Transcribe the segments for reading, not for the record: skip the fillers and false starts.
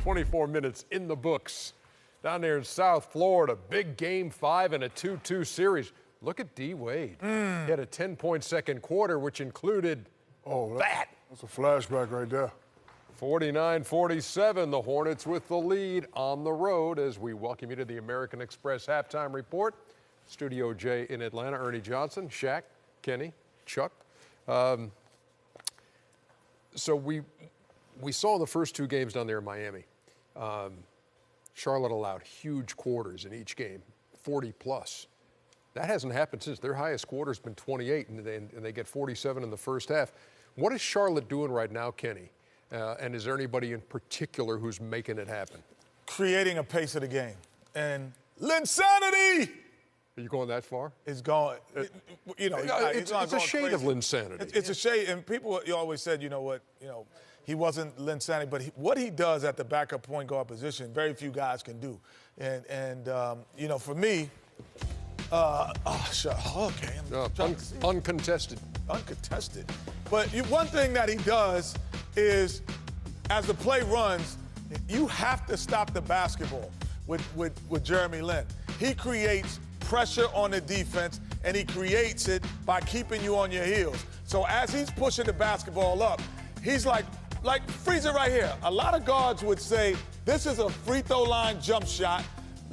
24 minutes in the books. Down there in South Florida, big game 5 in a 2-2 series. Look at D. Wade. He had a 10-point second quarter, which included That's a flashback right there. 49-47, the Hornets with the lead on the road as we welcome you to the American Express Halftime Report. Studio J in Atlanta, Ernie Johnson, Shaq, Kenny, Chuck. So we saw the first two games down there in Miami. Charlotte allowed huge quarters in each game, 40-plus. That hasn't happened since. Their highest quarter has been 28, and they get 47 in the first half. What is Charlotte doing right now, Kenny? And is there anybody in particular who's making it happen? Creating a pace of the game. And Linsanity! Are you going that far? It's going, it's a shade of Linsanity. It's a shade, and people always said, he wasn't Linsanity, but what he does at the backup point guard position, very few guys can do. And for me, uncontested. Uncontested. But one thing that he does is, as the play runs, you have to stop the basketball with Jeremy Lin. He creates pressure on the defense, and he creates it by keeping you on your heels. So as he's pushing the basketball up, he's like freeze it right here. A lot of guards would say, this is a free throw line jump shot.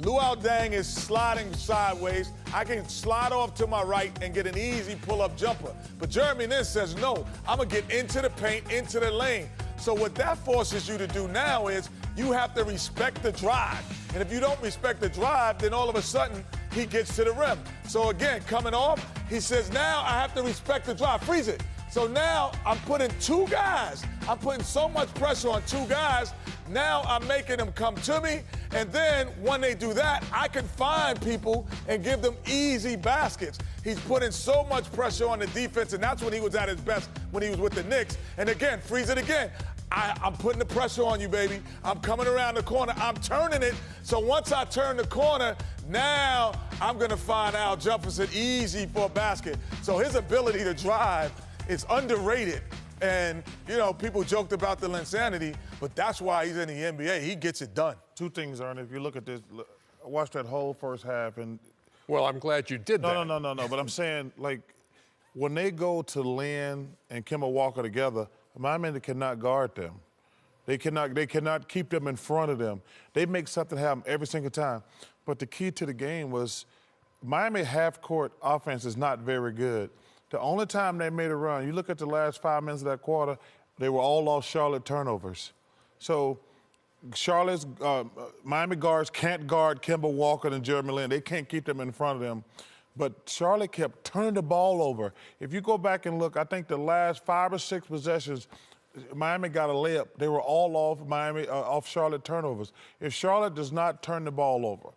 Luol Deng is sliding sideways. I can slide off to my right and get an easy pull-up jumper. But Jeremy Lin says, no, I'm going to get into the paint, into the lane. So what that forces you to do now is you have to respect the drive. And if you don't respect the drive, then all of a sudden he gets to the rim. So again, coming off, he says, now I have to respect the drive. Freeze it. So now I'm putting two guys. I'm putting so much pressure on two guys. Now I'm making them come to me. And then when they do that, I can find people and give them easy baskets. He's putting so much pressure on the defense, and that's when he was at his best when he was with the Knicks. And again, freeze it again. I'm putting the pressure on you, baby. I'm coming around the corner. I'm turning it. So once I turn the corner, now I'm going to find Al Jefferson easy for a basket. So his ability to drive is underrated. And, people joked about the Linsanity, but that's why he's in the NBA. He gets it done. Two things, Ernie. If you look at this, I watched that whole first half. And well, I'm glad you did that. No. But I'm saying, when they go to Lin and Kemba Walker together, Miami cannot guard them. They cannot keep them in front of them. They make something happen every single time. But the key to the game was Miami half-court offense is not very good. The only time they made a run, you look at the last 5 minutes of that quarter, they were all off Charlotte turnovers. So Miami guards can't guard Kemba Walker and Jeremy Lin. They can't keep them in front of them. But Charlotte kept turning the ball over. If you go back and look, I think the last 5 or 6 possessions, Miami got a layup. They were all off Charlotte turnovers. If Charlotte does not turn the ball over,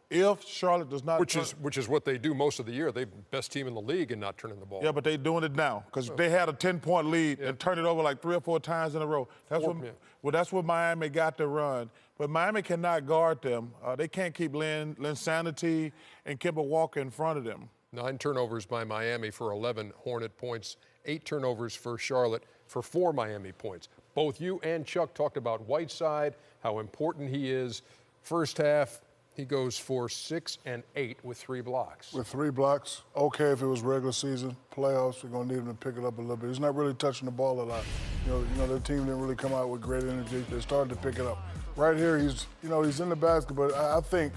which is what they do most of the year. They're the best team in the league in not turning the ball. Yeah, but they're doing it now because they had a 10-point lead and turned it over like 3 or 4 times in a row. That's what Miami got to run. But Miami cannot guard them. They can't keep Linsanity and Kemba Walker in front of them. 9 turnovers by Miami for 11 Hornet points. 8 turnovers for Charlotte for 4 Miami points. Both you and Chuck talked about Whiteside, how important he is. First half, he goes for 6 and 8 with 3 blocks. With 3 blocks, okay if it was regular season. Playoffs, we're going to need him to pick it up a little bit. He's not really touching the ball a lot. Their team didn't really come out with great energy. They started to pick it up. Right here, he's in the basket, but I think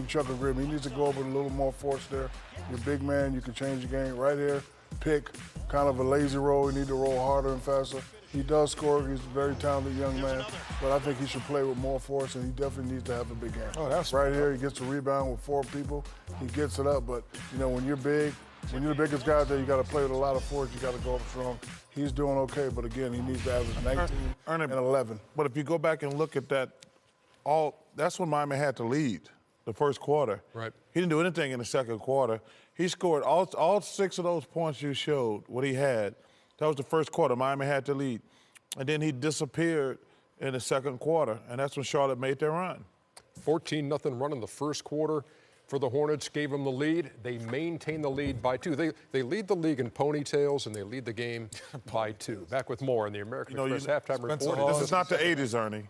Chuck agreed. He needs to go over a little more force there. You're a big man, you can change the game. Right here, pick, kind of a lazy roll. You need to roll harder and faster. He does score. He's a very talented young man, but I think he should play with more force, and he definitely needs to have a big game. Oh, that's right here. He gets a rebound with 4 people. He gets it up, but when you're big, when you're the biggest guy there, you got to play with a lot of force. You got to go up strong. He's doing okay, but again, he needs to average 19 and 11. But if you go back and look at that, that's when Miami had to lead. The first quarter. Right. He didn't do anything in the second quarter. He scored all 6 of those points you showed, what he had. That was the first quarter. Miami had to lead. And then he disappeared in the second quarter, and that's when Charlotte made their run. 14-0 run in the first quarter for the Hornets, gave them the lead. They maintain the lead by 2. They lead the league in ponytails, and they lead the game by 2. Back with more in the American Express Halftime Report. This is not the 80s, Ernie.